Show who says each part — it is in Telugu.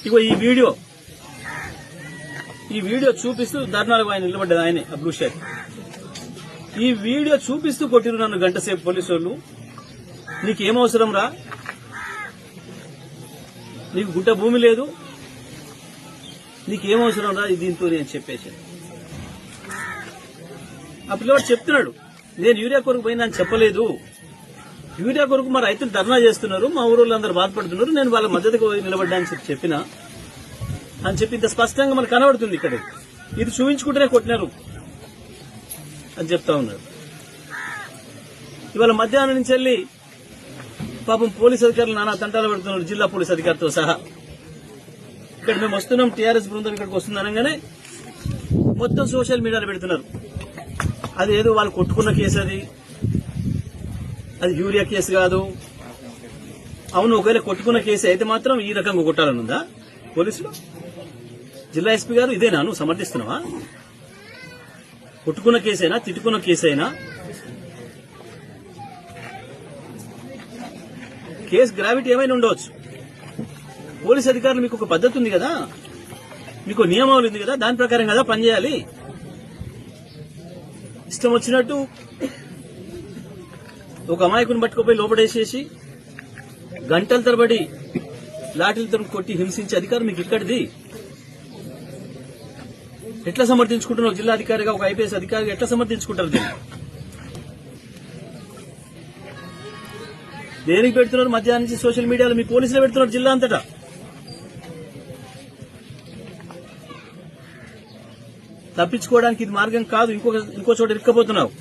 Speaker 1: ఇగో ఈ వీడియో చూపిస్తూ ధర్నాలకు ఆయన నిలబడ్డది ఆయనే బ్లూ షర్ట్. ఈ వీడియో చూపిస్తూ కొట్టిరు నన్ను గంట సేపు పోలీసు వాళ్ళు. నీకేమవసరం రా, నీకు గుట్ట భూమి లేదు, నీకేమవసరం రా దీంతో నేను చెప్పేసి. ఆ పిల్లవాడు చెప్తున్నాడు, నేను యూరియా కొరకు పోయినా అని చెప్పలేదు. యూరియా కొరకు మా రైతులు ధర్నా చేస్తున్నారు, మా ఊరోళ్ళందరూ బాధపడుతున్నారు, నేను వాళ్ళ మద్దతుకు నిలబడ్డా అని చెప్పిన అని చెప్పి ఇంత స్పష్టంగా మనకు కనబడుతుంది. ఇక్కడ ఇది చూపించుకుంటేనే కొట్టినారు అని చెప్తా ఉన్నారు. ఇవాళ మధ్యాహ్నం నుంచి వెళ్ళి పాపం పోలీస్ అధికారులు నానా తంటాలు పెడుతున్నారు, జిల్లా పోలీస్ అధికారితో సహా. ఇక్కడ మేము వస్తున్నాం, టీఆర్ఎస్ బృందం ఇక్కడికి వస్తుంది అనగానే మొత్తం సోషల్ మీడియాలో పెడుతున్నారు. అది ఏదో వాళ్ళు కొట్టుకున్న కేసు, అది యూరియా కేసు కాదు. అవును, ఒకవేళ కొట్టుకున్న కేసు అయితే మాత్రం ఈ రకంగా కొట్టాలనుందా పోలీసులు? జిల్లా ఎస్పీ గారు ఇదేనా నువ్వు సమర్థిస్తున్నావా? కొట్టుకున్న కేసైనా తిట్టుకున్న కేసైనా కేసు గ్రావిటీ ఏమైనా ఉండవచ్చు. పోలీస్ అధికారులు మీకు ఒక పద్ధతి ఉంది కదా, మీకు నియమావళి ఉంది కదా, దాని ప్రకారం కదా పనిచేయాలి. ఇష్టం వచ్చినట్టు ఒక అమాయకుని పట్టుకుపోయి లోపడేసేసి గంటల తరబడి లాఠీలతో కొట్టి హింసించే అధికారం మీకు ఇక్కడిది. ఎట్లా సమర్థించుకుంటున్నావు? జిల్లా అధికారిగా, ఒక ఐపీఎస్ అధికారిగా ఎట్లా సమర్థించుకుంటారు దీన్ని? దేనికి పెడుతున్నారు? మధ్యాహ్నం నుంచి సోషల్ మీడియాలో మీ పోలీసులే పెడుతున్నారు జిల్లా అంతటా. తప్పించుకోవడానికి ఇది మార్గం కాదు. ఇంకో చోట ఇరుక్కపోతున్నావు.